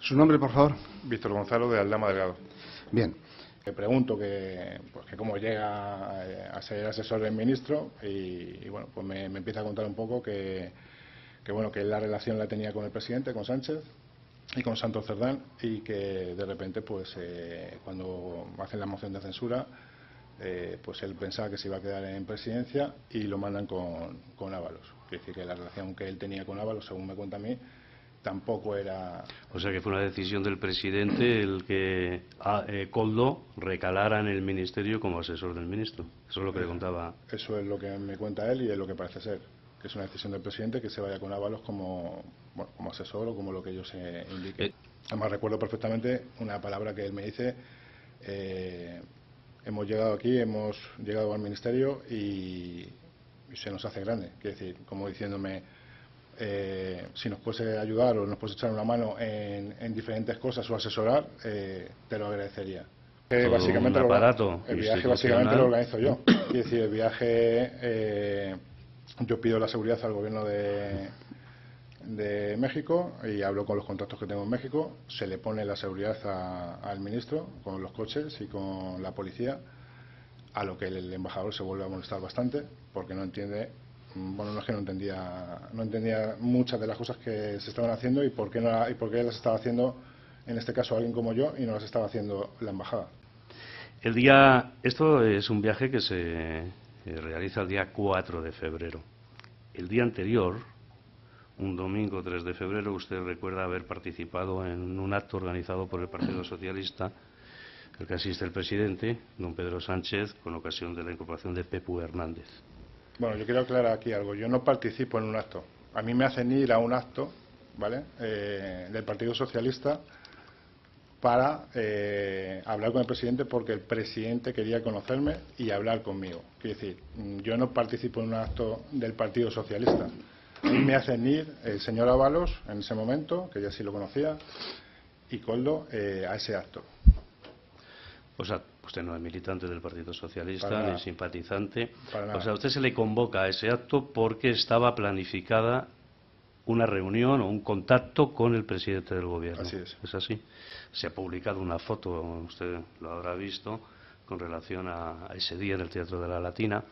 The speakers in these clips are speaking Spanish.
Su nombre, por favor. Víctor Gonzalo, de Aldama Delgado. Bien. Le pregunto que cómo llega a ser asesor del ministro y bueno, pues me empieza a contar un poco que la relación la tenía con el presidente, con Sánchez y con Santos Cerdán, y que de repente pues cuando hacen la moción de censura pues él pensaba que se iba a quedar en presidencia y lo mandan con Ábalos. Es decir, que la relación que él tenía con Ábalos, según me cuenta a mí, tampoco era... O sea que fue una decisión del presidente el que Koldo recalara en el ministerio como asesor del ministro. Eso es lo que le contaba. Eso es lo que me cuenta él y es lo que parece ser, que es una decisión del presidente que se vaya con Ábalos como asesor o como lo que ellos indiquen. Además recuerdo perfectamente una palabra que él me dice: hemos llegado aquí, hemos llegado al ministerio y se nos hace grande. Quiere decir, como diciéndome, si nos puedes ayudar o nos puedes echar una mano en diferentes cosas o asesorar, te lo agradecería. Básicamente un aparato el viaje básicamente lo organizo yo. Es decir, el viaje, yo pido la seguridad al gobierno de México y hablo con los contactos que tengo en México. Se le pone la seguridad al ministro con los coches y con la policía, a lo que el embajador se vuelve a molestar bastante porque no entiende. Bueno, no es que no entendía muchas de las cosas que se estaban haciendo y por qué las estaba haciendo, en este caso, alguien como yo, y no las estaba haciendo la embajada. Esto es un viaje que se realiza el día 4 de febrero. El día anterior, un domingo 3 de febrero, usted recuerda haber participado en un acto organizado por el Partido Socialista, al que asiste el presidente, don Pedro Sánchez, con ocasión de la incorporación de Pepu Hernández. Bueno, yo quiero aclarar aquí algo. Yo no participo en un acto. A mí me hacen ir a un acto, ¿vale?, del Partido Socialista para hablar con el presidente porque el presidente quería conocerme y hablar conmigo. Quiero decir, yo no participo en un acto del Partido Socialista. A mí me hacen ir el señor Ábalos, en ese momento, que ya sí lo conocía, y Koldo, a ese acto. O sea, usted no es militante del Partido Socialista ni simpatizante. Para o sea, a usted se le convoca a ese acto porque estaba planificada una reunión o un contacto con el presidente del gobierno. Así es. ¿Es así? Se ha publicado una foto, usted lo habrá visto, con relación a ese día en el Teatro de la Latina.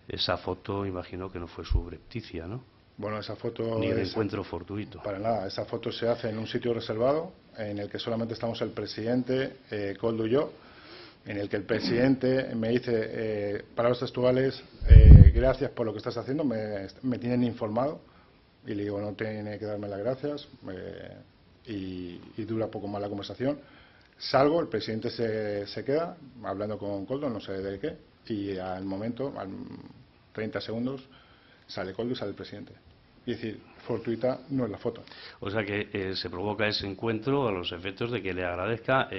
Esa foto, imagino que no fue subrepticia, ¿no? Bueno, esa foto... Ni de encuentro fortuito. Para nada, esa foto se hace en un sitio reservado, en el que solamente estamos el presidente, Koldo y yo, en el que el presidente me dice, palabras textuales, gracias por lo que estás haciendo, me tienen informado, y le digo, no tiene que darme las gracias, y dura poco más la conversación. Salgo, el presidente se queda hablando con Koldo, no sé de qué, y al momento, al 30 segundos, sale Koldo y sale el presidente. Es decir, fortuita no es la foto. O sea que se provoca ese encuentro a los efectos de que le agradezca,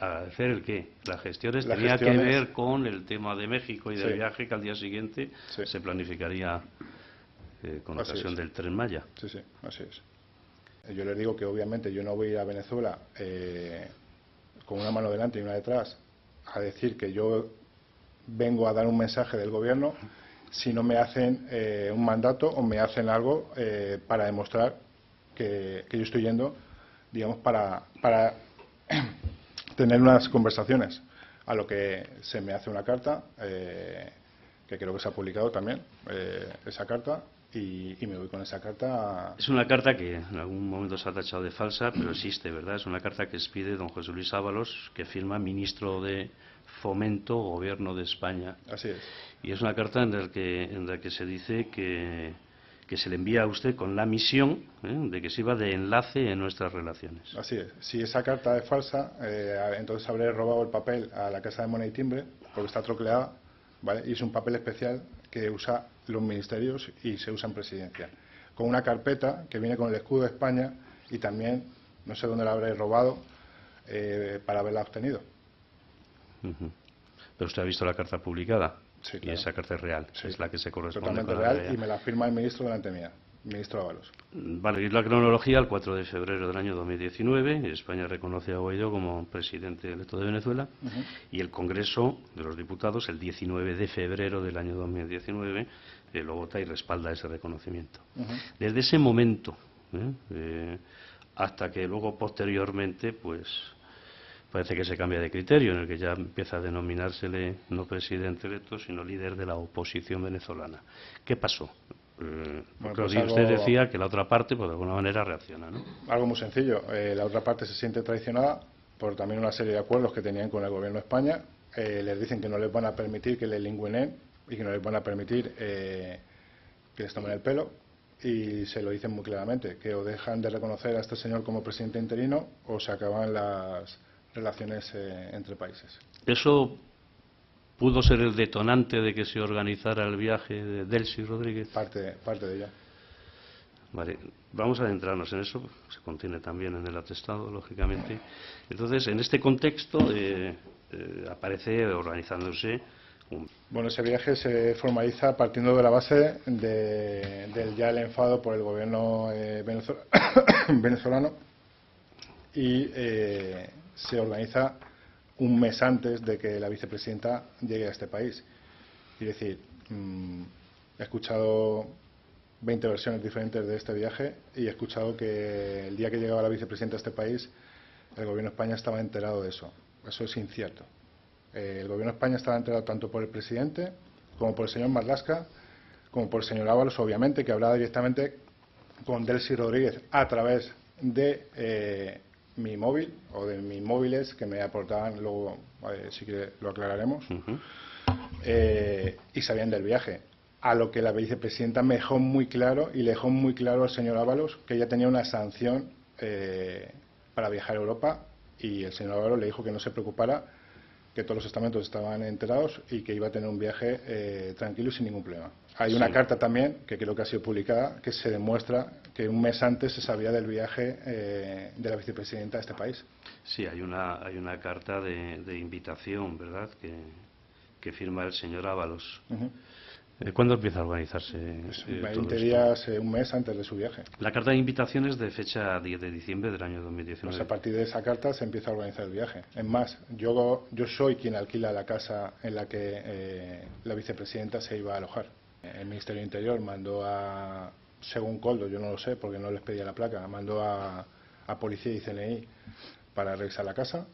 agradecer el qué. Las gestiones tenía que ver con el tema de México y del viaje que al día siguiente se planificaría con ocasión del Tren Maya. Sí, sí, así es. Yo les digo que obviamente yo no voy a ir a Venezuela con una mano delante y una detrás a decir que yo vengo a dar un mensaje del gobierno si no me hacen un mandato o me hacen algo para demostrar que yo estoy yendo, digamos, para tener unas conversaciones. A lo que se me hace una carta, que creo que se ha publicado también, esa carta, y me voy con esa carta. Es una carta que en algún momento se ha tachado de falsa, pero existe, ¿verdad? Es una carta que expide don José Luis Ábalos, que firma ministro de Fomento, Gobierno de España. Así es. Y es una carta en la que se dice que se le envía a usted con la misión de que sirva de enlace en nuestras relaciones. Así es. Si esa carta es falsa, entonces habré robado el papel a la Casa de Moneda y Timbre, porque está troquelada, ¿vale? Y es un papel especial que usa los ministerios y se usa en presidencia. Con una carpeta que viene con el escudo de España y también, no sé dónde la habré robado, para haberla obtenido. Pero usted ha visto la carta publicada. Sí, claro. Y esa carta es real, sí, es la que se corresponde totalmente con la real, y me la firma el ministro delante mía, el ministro Ábalos. Vale, y la cronología, el 4 de febrero del año 2019, España reconoce a Guaidó como presidente electo de Venezuela, y el Congreso de los Diputados, el 19 de febrero del año 2019, lo vota y respalda ese reconocimiento. Desde ese momento hasta que luego posteriormente pues parece que se cambia de criterio, en el que ya empieza a denominársele no presidente electo, sino líder de la oposición venezolana. ¿Qué pasó? Porque Pues usted decía que la otra parte, pues de alguna manera reacciona, ¿no? algo muy sencillo. La otra parte se siente traicionada por también una serie de acuerdos que tenían con el gobierno de España. Les dicen que no les van a permitir que le lingüinen y que no les van a permitir que les tomen el pelo. Y se lo dicen muy claramente, que o dejan de reconocer a este señor como presidente interino o se acaban las relaciones entre países. ¿Eso pudo ser el detonante de que se organizara el viaje de Delcy Rodríguez? Parte de ello. Vale, vamos a adentrarnos en eso, se contiene también en el atestado, lógicamente. Entonces, en este contexto aparece organizándose un... Bueno, ese viaje se formaliza partiendo de la base del ya el enfado por el gobierno venezolano y se organiza un mes antes de que la vicepresidenta llegue a este país. Es decir, he escuchado 20 versiones diferentes de este viaje y he escuchado que el día que llegaba la vicepresidenta a este país, el gobierno de España estaba enterado de eso. Eso es incierto. El gobierno de España estaba enterado tanto por el presidente como por el señor Marlaska, como por el señor Ábalos, obviamente, que hablaba directamente con Delcy Rodríguez a través de mi móvil o de mis móviles que me aportaban, luego sí que lo aclararemos, y sabían del viaje. A lo que la vicepresidenta me dejó muy claro y le dejó muy claro al señor Ábalos que ella tenía una sanción para viajar a Europa, y el señor Ábalos le dijo que no se preocupara, que todos los estamentos estaban enterados y que iba a tener un viaje tranquilo y sin ningún problema. Hay una carta también, que creo que ha sido publicada, que se demuestra que un mes antes se sabía del viaje de la vicepresidenta a este país. Sí, hay una carta de invitación, ¿verdad?, que firma el señor Ábalos. ¿Cuándo empieza a organizarse? 20 días, un mes antes de su viaje. La carta de invitación es de fecha 10 de diciembre del año 2019. Pues a partir de esa carta se empieza a organizar el viaje. Es más, yo soy quien alquila la casa en la que la vicepresidenta se iba a alojar. El Ministerio de Interior mandó a, según Coldo, yo no lo sé porque no les pedía la placa, mandó a Policía y CNI para revisar la casa.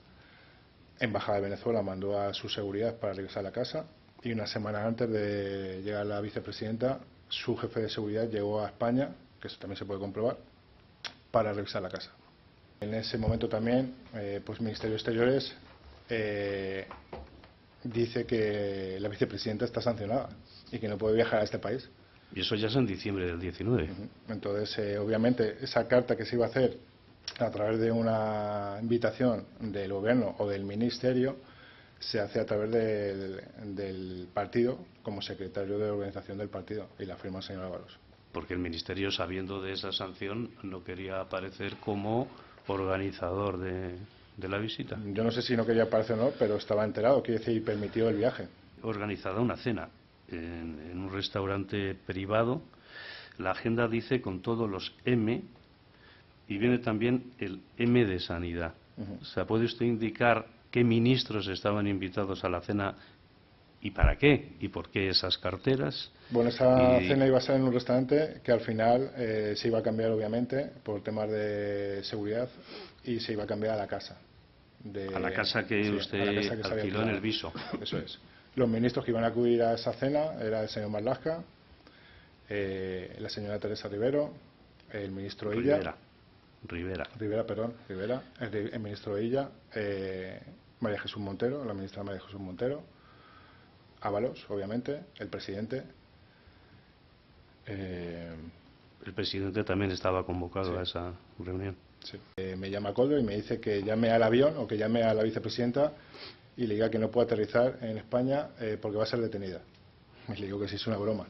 Embajada de Venezuela mandó a su seguridad para revisar la casa. Y una semana antes de llegar la vicepresidenta, su jefe de seguridad llegó a España, que eso también se puede comprobar, para revisar la casa. En ese momento también, pues Ministerio de Exteriores dice que la vicepresidenta está sancionada y que no puede viajar a este país. Y eso ya es en diciembre del 19. Entonces, obviamente, esa carta que se iba a hacer a través de una invitación del gobierno o del ministerio se hace a través del partido como secretario de organización del partido y la firma el señor Ábalos. Porque el ministerio, sabiendo de esa sanción, no quería aparecer como organizador de la visita. Yo no sé si no quería aparecer o no, pero estaba enterado, quiere decir, y permitió el viaje. Organizada una cena en un restaurante privado. La agenda dice con todos los M y viene también el M de sanidad. O sea, ¿puede usted indicar qué ministros estaban invitados a la cena y para qué? ¿Y por qué esas carteras? Bueno, esa cena iba a ser en un restaurante que al final se iba a cambiar, obviamente, por temas de seguridad, y se iba a cambiar a la casa. A la casa que usted alquiló en el Viso. Eso es. Los ministros que iban a acudir a esa cena era el señor Marlaska, la señora Teresa Rivero, el ministro Illa. Rivera, el ministro Illa, María Jesús Montero, la ministra María Jesús Montero, Ábalos, obviamente, el presidente. El presidente también estaba convocado a esa reunión. Sí. Me llama Coldo y me dice que llame al avión o que llame a la vicepresidenta y le diga que no puede aterrizar en España porque va a ser detenida. Y le digo que sí, es una broma,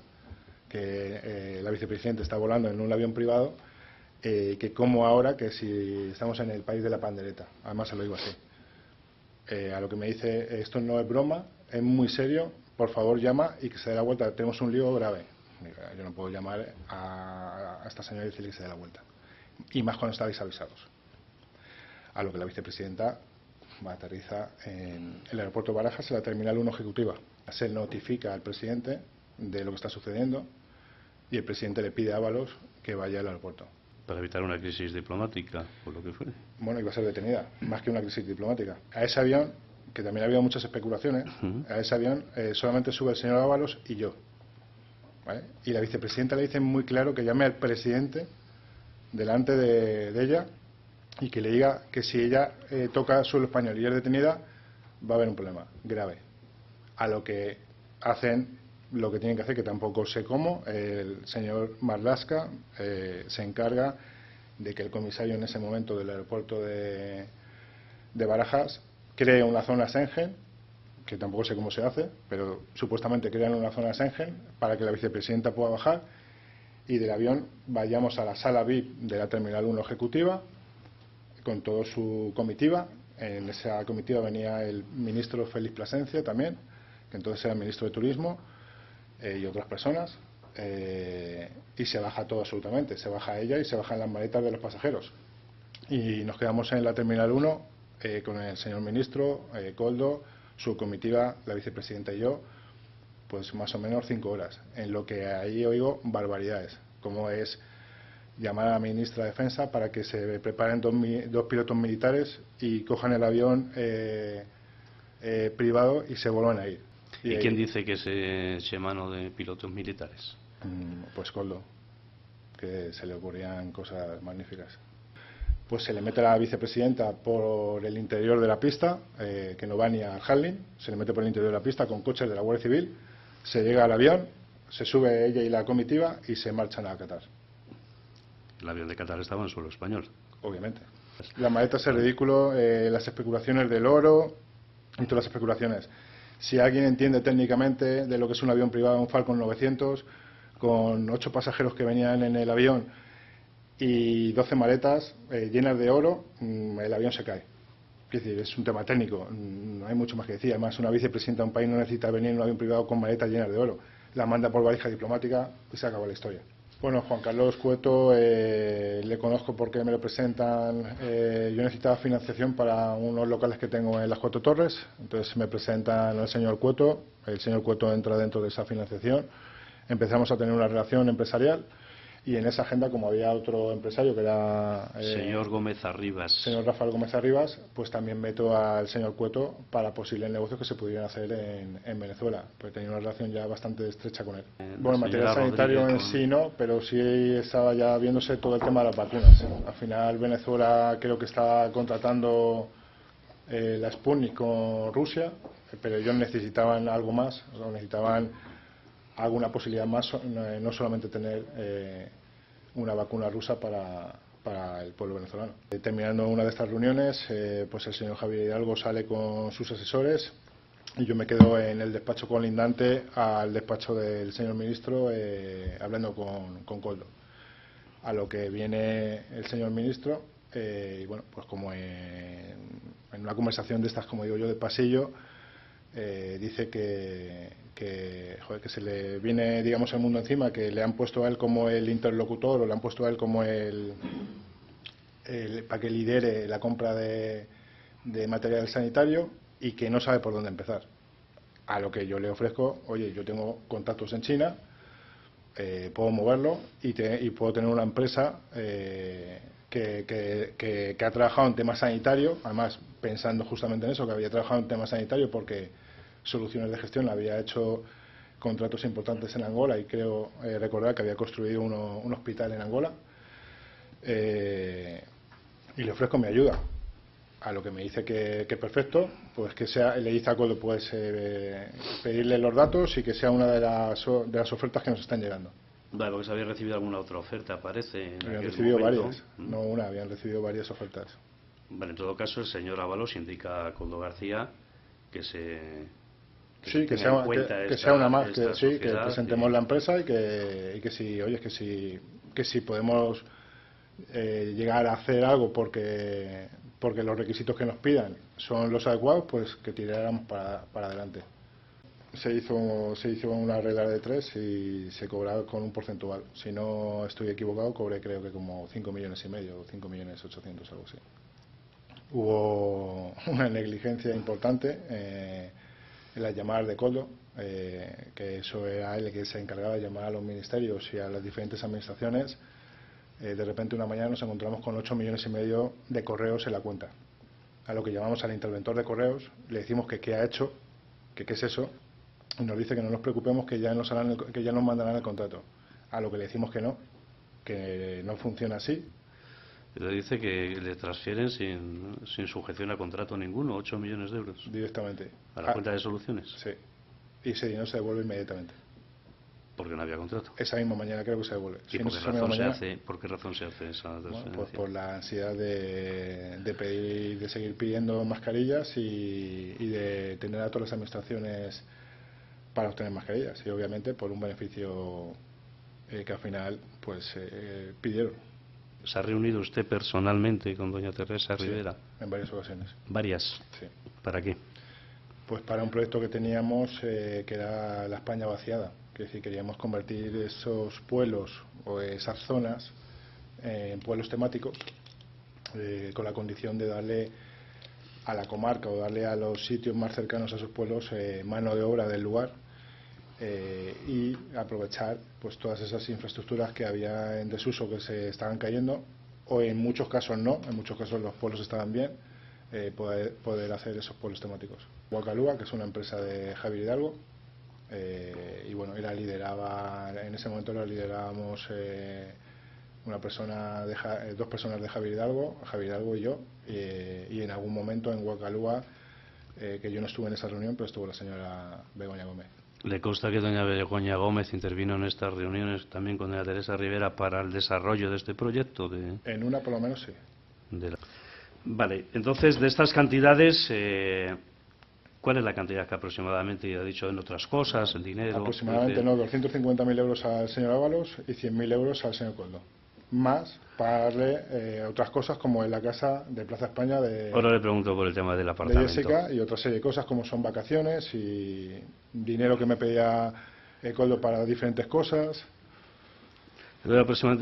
que la vicepresidenta está volando en un avión privado, que como ahora que si estamos en el país de la pandereta. Además se lo digo así. A lo que me dice, esto no es broma, es muy serio, por favor llama y que se dé la vuelta, tenemos un lío grave. Yo no puedo llamar a esta señora y decirle que se dé la vuelta, y más cuando estáis avisados. A lo que la vicepresidenta aterriza en el aeropuerto de Barajas, en la terminal 1 ejecutiva. Se notifica al presidente de lo que está sucediendo y el presidente le pide a Ábalos que vaya al aeropuerto. Para evitar una crisis diplomática, por lo que fue. Bueno, iba a ser detenida, más que una crisis diplomática. A ese avión, que también ha habido muchas especulaciones, a ese avión solamente sube el señor Ábalos y yo. ¿Vale? Y la vicepresidenta le dice muy claro que llame al presidente delante de ella y que le diga que si ella toca suelo español y es detenida, va a haber un problema grave. A lo que hacen lo que tienen que hacer, que tampoco sé cómo, el señor Marlaska se encarga de que el comisario en ese momento del aeropuerto de Barajas cree una zona Schengen, que tampoco sé cómo se hace, pero supuestamente crean una zona Schengen para que la vicepresidenta pueda bajar y del avión vayamos a la sala VIP de la Terminal 1 ejecutiva con toda su comitiva. En esa comitiva venía el ministro Félix Plasencia también, que entonces era el ministro de Turismo, y otras personas, y se baja todo absolutamente, se baja ella y se bajan las maletas de los pasajeros. Y nos quedamos en la Terminal 1 con el señor ministro, Koldo, su comitiva, la vicepresidenta y yo, pues más o menos 5 horas, en lo que ahí oigo barbaridades, como es llamar a la ministra de Defensa para que se preparen dos pilotos militares y cojan el avión privado y se vuelvan a ir. ¿Y quién dice que se eche mano de pilotos militares? Pues Koldo, que se le ocurrían cosas magníficas. Pues se le mete a la vicepresidenta por el interior de la pista, que no va ni al handling, se le mete por el interior de la pista con coches de la Guardia Civil, se llega al avión, se sube ella y la comitiva y se marchan a Qatar. El avión de Qatar estaba en suelo español. Obviamente. Las maletas es ridículo, las especulaciones del oro y todas las especulaciones. Si alguien entiende técnicamente de lo que es un avión privado, un Falcon 900, con 8 pasajeros que venían en el avión y 12 maletas llenas de oro, el avión se cae. Es decir, es un tema técnico, no hay mucho más que decir. Además, una vicepresidenta de un país no necesita venir en un avión privado con maletas llenas de oro. La manda por valija diplomática y se acabó la historia. Bueno, Juan Carlos Cueto le conozco porque me lo presentan. Yo necesitaba financiación para unos locales que tengo en las Cuatro Torres, entonces me presentan al señor Cueto, el señor Cueto entra dentro de esa financiación, empezamos a tener una relación empresarial y en esa agenda, como había otro empresario que era señor Gómez Arribas, señor Rafael Gómez Arribas, pues también meto al señor Cueto para posibles negocios que se pudieran hacer en Venezuela, pues tenía una relación ya bastante estrecha con él. Bueno, en material sanitario en sí no, pero sí estaba ya viéndose todo el tema de las vacunas. Al final Venezuela creo que está contratando la Sputnik con Rusia, pero ellos necesitaban algo más, o necesitaban alguna posibilidad más, no solamente tener una vacuna rusa para el pueblo venezolano. Terminando una de estas reuniones, pues el señor Javier Hidalgo sale con sus asesores y yo me quedo en el despacho colindante al despacho del señor ministro hablando con Koldo. A lo que viene el señor ministro y bueno, pues como en una conversación de estas, como digo yo, de pasillo, dice que se le viene, digamos, el mundo encima, que le han puesto a él como el interlocutor o le han puesto a él como para que lidere la compra de material sanitario y que no sabe por dónde empezar. A lo que yo le ofrezco, oye, yo tengo contactos en China, puedo moverlo y puedo tener una empresa que ha trabajado en temas sanitarios, además pensando justamente en eso, que había trabajado en temas sanitarios porque Soluciones de Gestión había hecho contratos importantes en Angola y creo recordar que había construido un hospital en Angola, y le ofrezco mi ayuda. A lo que me dice que perfecto, pues que sea, le dice a Koldo, pues pedirle los datos y que sea una de las ofertas que nos están llegando. Vale, porque se había recibido alguna otra oferta, parece. Habían recibido varias, no una, habían recibido varias ofertas. Vale, en todo caso, el señor Ábalos indica a Koldo García que sí, que sea una más, que sí, que presentemos la empresa y que si, oye, que si podemos llegar a hacer algo porque los requisitos que nos pidan son los adecuados, pues que tiráramos para adelante. Se hizo una regla de 3 y se cobraba con un porcentual. Si no estoy equivocado, cobré creo que como 5,5 millones o 5,800,000, algo así. Hubo una negligencia importante en las llamadas de Koldo, que eso era él el que se encargaba de llamar a los ministerios y a las diferentes administraciones de repente una mañana nos encontramos con 8,5 millones de correos en la cuenta. A lo que llamamos al interventor de correos, le decimos que qué ha hecho, que qué es eso, y nos dice que no nos preocupemos, que ya nos mandarán el contrato. A lo que le decimos que no funciona así. Le dice que le transfieren sin sujeción a contrato ninguno, 8 millones de euros. Directamente. ¿A la cuenta de Soluciones? Sí. Y ese dinero se devuelve inmediatamente. Porque no había contrato. Esa misma mañana creo que se devuelve. ¿Y por qué razón se hace esa transferencia? Bueno, pues por la ansiedad de seguir pidiendo mascarillas y de tener a todas las administraciones para obtener mascarillas. Y obviamente por un beneficio que al final pues pidieron. ¿Se ha reunido usted personalmente con doña Teresa Rivera? Sí, en varias ocasiones. ¿Varias? Sí. ¿Para qué? Pues para un proyecto que teníamos que era la España vaciada. Es decir, queríamos convertir esos pueblos o esas zonas en pueblos temáticos con la condición de darle a la comarca o darle a los sitios más cercanos a esos pueblos mano de obra del lugar y aprovechar pues todas esas infraestructuras que había en desuso que se estaban cayendo, o en muchos casos no, en muchos casos los pueblos estaban bien, poder hacer esos pueblos temáticos. Guacalúa, que es una empresa de Javier Hidalgo, y bueno, y la lideraba, en ese momento la liderábamos dos personas de Javier Hidalgo y yo, y en algún momento en Guacalúa, que yo no estuve en esa reunión, pero estuvo la señora Begoña Gómez. ¿Le consta que doña Begoña Gómez intervino en estas reuniones también con doña Teresa Rivera para el desarrollo de este proyecto? En una por lo menos sí. Vale, entonces de estas cantidades, ¿cuál es la cantidad que aproximadamente ha dicho en otras cosas, el dinero? Aproximadamente no, 250.000 euros al señor Ábalos y 100.000 euros al señor Coldo. Más pagarle otras cosas como en la casa de Plaza España de... Ahora le pregunto por el tema del apartamento. De Jessica y otra serie de cosas como son vacaciones y dinero que me pedía Coldo para diferentes cosas.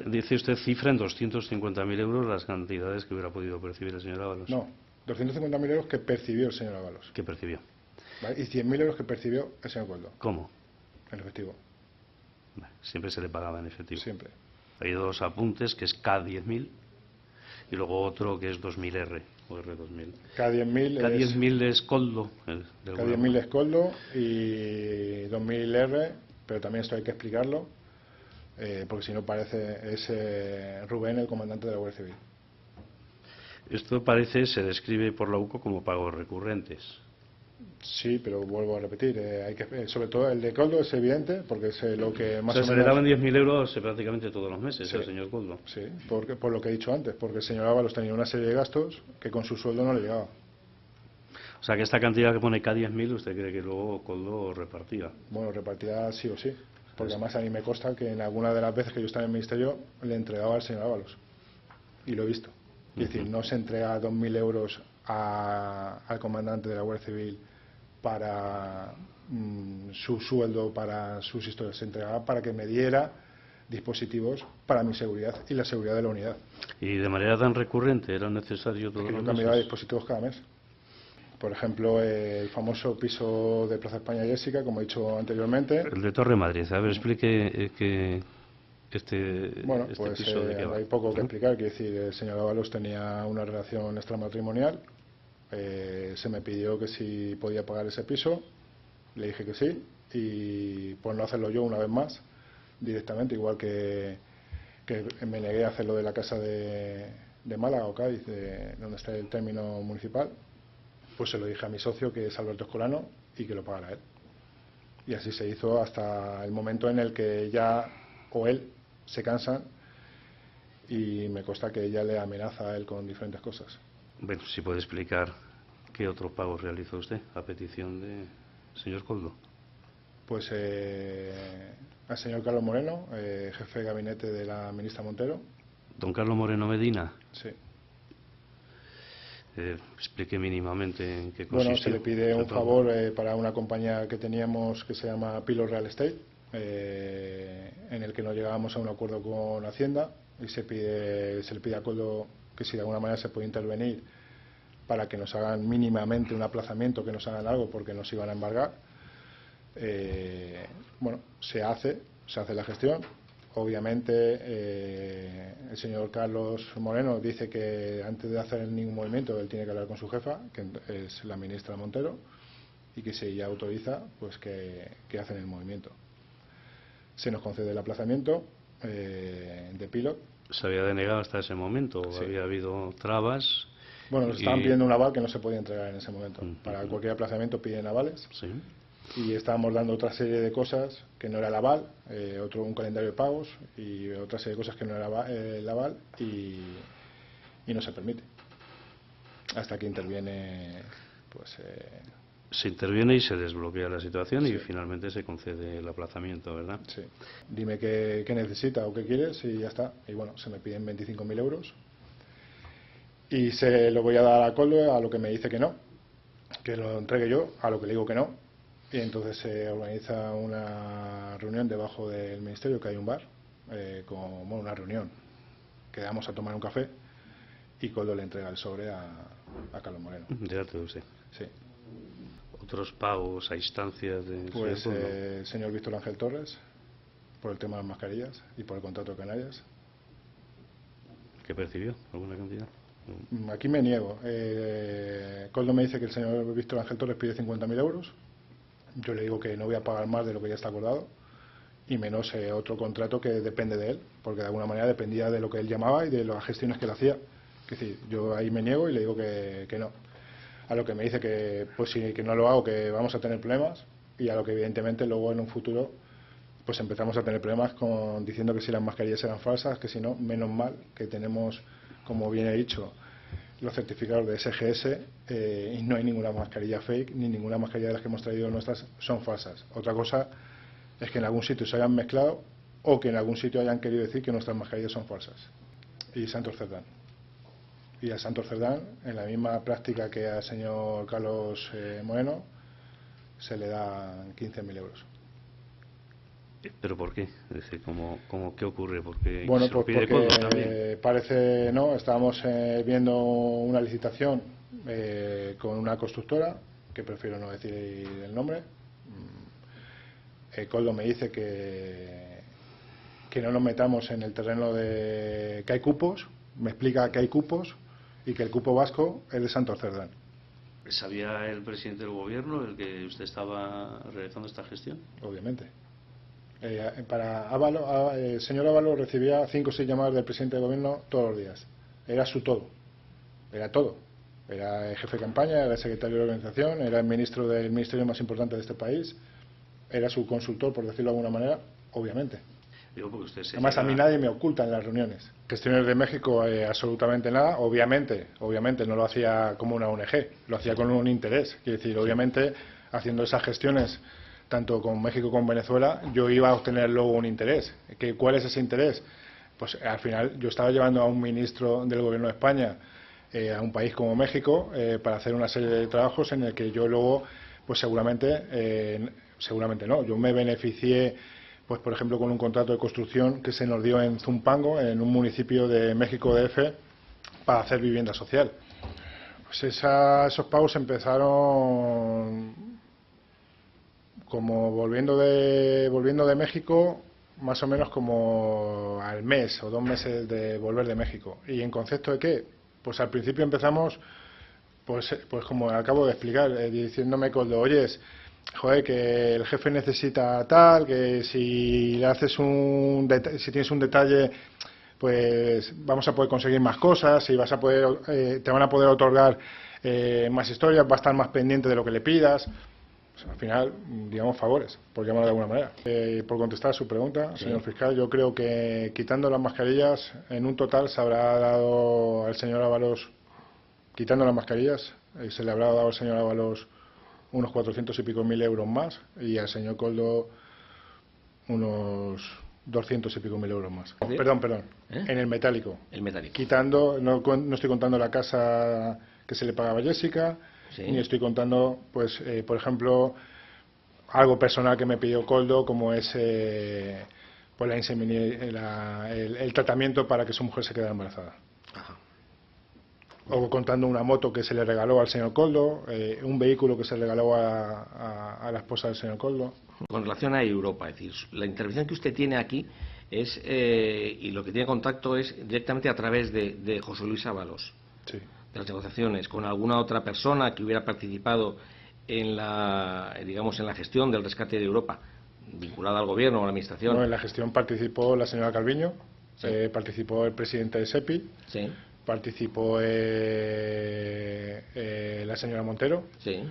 Dice usted cifra en 250.000 euros las cantidades que hubiera podido percibir el señor Ábalos. No, 250.000 euros que percibió el señor Ábalos. ¿Qué percibió? ¿Vale? Y 100.000 euros que percibió el señor Coldo. ¿Cómo? En efectivo. Siempre se le pagaba en efectivo. Siempre. Hay dos apuntes, que es K10.000 y luego otro que es 2000R o R2000. K10.000 es Coldo. K10.000 es Coldo y 2000R, pero también esto hay que explicarlo, porque si no parece, es Rubén, el comandante de la Guardia Civil. Esto se describe por la UCO como pagos recurrentes. Sí, pero vuelvo a repetir, sobre todo el de Coldo es evidente, porque es lo que más o menos... se le daban 10.000 euros prácticamente todos los meses, sí, al señor Coldo. Sí, por lo que he dicho antes, porque el señor Ábalos tenía una serie de gastos que con su sueldo no le llegaba. O sea, que esta cantidad que pone K10.000, ¿usted cree que luego Coldo repartía? Bueno, repartía sí o sí, porque además a mí me consta que en alguna de las veces que yo estaba en el Ministerio le entregaba al señor Ábalos, y lo he visto. Es decir, no se entrega 2.000 euros al comandante de la Guardia Civil para su sueldo, para sus historias, se entregaba para que me diera dispositivos para mi seguridad y la seguridad de la unidad. ¿Y de manera tan recurrente era necesario todos los meses? Yo cambiaba dispositivos cada mes. Por ejemplo, el famoso piso de Plaza España Jessica, como he dicho anteriormente. El de Torre Madrid. A ver, explique que bueno, pues piso de qué va. Hay poco que explicar. Quiero decir, el señor Ábalos tenía una relación extramatrimonial. Se me pidió que si podía pagar ese piso, le dije que sí, y por no hacerlo yo una vez más directamente, igual que me negué a hacerlo de la casa de Málaga o Cádiz, donde está el término municipal, pues se lo dije a mi socio, que es Alberto Escolano, y que lo pagara él. Y así se hizo hasta el momento en el que ella o él se cansan, y me consta que ella le amenaza a él con diferentes cosas. Bueno, si puede explicar qué otros pagos realizó usted a petición del señor Coldo. Pues al señor Carlos Moreno, jefe de gabinete de la ministra Montero. ¿Don Carlos Moreno Medina? Sí. Explique mínimamente en qué consistió. Bueno, se le pide un favor para una compañía que teníamos que se llama Pilo Real Estate, en el que no llegábamos a un acuerdo con Hacienda, y se le pide a Coldo que si de alguna manera se puede intervenir para que nos hagan mínimamente un aplazamiento, que nos hagan algo porque nos iban a embargar. Bueno, se hace la gestión. obviamente el señor Carlos Moreno dice que antes de hacer ningún movimiento él tiene que hablar con su jefa, que es la ministra Montero, y que si ella autoriza, pues que hacen el movimiento. Se nos concede el aplazamiento de Pilot. ¿Se había denegado hasta ese momento? Sí. ¿Había habido trabas? Bueno, nos estaban pidiendo un aval que no se podía entregar en ese momento. Uh-huh. Para cualquier aplazamiento piden avales. Sí. Y estábamos dando otra serie de cosas que no era el aval, un calendario de pagos y otra serie de cosas que no era el aval y no se permite. Hasta que interviene, pues... Se interviene y se desbloquea la situación, sí. Y finalmente se concede el aplazamiento, ¿verdad? Sí. Dime qué necesita o qué quieres y ya está. Y bueno, se me piden 25.000 euros y se lo voy a dar a Koldo, a lo que me dice que no, que lo entregue yo, a lo que le digo que no. Y entonces se organiza una reunión debajo del ministerio, que hay un bar, una reunión. Quedamos a tomar un café y Koldo le entrega el sobre a Carlos Moreno. Ya te lo sé. Sí. ¿Otros pagos a instancias de...? Pues el señor Víctor Ángel Torres, por el tema de las mascarillas y por el contrato de Canarias. ¿Qué percibió? ¿Alguna cantidad? Aquí me niego. Koldo me dice que el señor Víctor Ángel Torres pide 50.000 euros. Yo le digo que no voy a pagar más de lo que ya está acordado y menos otro contrato que depende de él, porque de alguna manera dependía de lo que él llamaba y de las gestiones que él hacía. Es decir, yo ahí me niego y le digo que no. A lo que me dice que pues sí, que no lo hago, que vamos a tener problemas, y a lo que evidentemente luego en un futuro pues empezamos a tener problemas diciendo que si las mascarillas eran falsas, que si no, menos mal que tenemos, como bien he dicho, los certificados de SGS y no hay ninguna mascarilla fake, ni ninguna mascarilla de las que hemos traído nuestras son falsas. Otra cosa es que en algún sitio se hayan mezclado o que en algún sitio hayan querido decir que nuestras mascarillas son falsas. Y Santos Cerdán. Y a Santos Cerdán, en la misma práctica que al señor Carlos Moreno, se le dan 15.000 euros. ¿Pero por qué? Es decir, ¿qué ocurre? Porque bueno, se lo pues pide porque también. parece, no, estábamos viendo una licitación con una constructora, que prefiero no decir el nombre. Koldo me dice que no nos metamos en el terreno de que hay cupos, me explica que hay cupos y que el cupo vasco es de Santos Cerdán. ¿Sabía el presidente del gobierno el que usted estaba realizando esta gestión? Obviamente. Para Ábalos, el señor Ábalos recibía 5 o 6 llamadas del presidente del gobierno todos los días. Era su todo. Era todo. Era el jefe de campaña, era el secretario de organización, era el ministro del ministerio más importante de este país, era su consultor, por decirlo de alguna manera, obviamente. Digo, porque usted Además, a mí nadie me oculta en las reuniones. Gestiones de México, absolutamente nada. Obviamente no lo hacía como una ONG, lo hacía con un interés. Quiero decir, obviamente, haciendo esas gestiones, tanto con México como con Venezuela, yo iba a obtener luego un interés. ¿Cuál es ese interés? Pues al final yo estaba llevando a un ministro del Gobierno de España a un país como México para hacer una serie de trabajos en el que yo luego, pues seguramente no, yo me beneficié, pues por ejemplo, con un contrato de construcción que se nos dio en Zumpango, en un municipio de México DF, para hacer vivienda social. Pues esos pagos empezaron como volviendo de México, más o menos como al mes o 2 meses de volver de México. ¿Y en concepto de qué? Pues al principio empezamos, pues como acabo de explicar, diciéndome Koldo, oyes, joder, que el jefe necesita tal, que si le haces si tienes un detalle, pues vamos a poder conseguir más cosas, y vas a poder, te van a poder otorgar más historias, va a estar más pendiente de lo que le pidas. Pues, al final, digamos, favores, por llamarlo de alguna manera. Por contestar a su pregunta, sí, señor fiscal, yo creo que quitando las mascarillas, en un total se habrá dado al señor Ábalos, quitando las mascarillas, se le habrá dado al señor Ábalos unos 400 y pico mil euros más, y al señor Koldo unos 200 y pico mil euros más. ¿Sí? Perdón, en el metálico. El metálico. Quitando, no estoy contando la casa que se le pagaba a Jessica, sí, ni estoy contando, pues, por ejemplo, algo personal que me pidió Koldo, como es pues el tratamiento para que su mujer se quedara embarazada. Ajá. O contando una moto que se le regaló al señor Koldo, un vehículo que se regaló a la esposa del señor Koldo. Con relación a Europa, es decir, la intervención que usted tiene aquí y lo que tiene contacto es directamente a través de José Luis Ábalos, Sí. de las negociaciones, con alguna otra persona que hubiera participado en la gestión del rescate de Europa, vinculada al gobierno o a la administración. No, en la gestión participó la señora Calviño, Sí. participó el presidente de SEPI, Sí, participó la señora Montero. sí.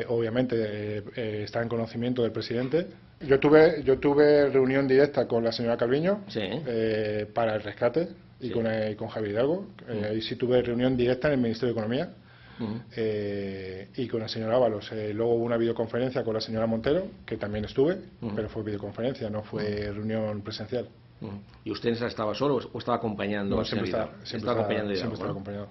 Obviamente está en conocimiento del presidente. Yo tuve reunión directa con la señora Calviño Sí. para el rescate y Sí. con Javier Hidalgo. Ahí sí tuve reunión directa en el Ministerio de Economía. Ujú. Y con la señora Ábalos. Luego hubo una videoconferencia con la señora Montero, que también estuve, pero fue videoconferencia, no fue reunión presencial. ¿Y usted estaba solo o estaba acompañando No, al señor Hidalgo? Estaba acompañando a Hidalgo, siempre estaba ¿no? acompañado.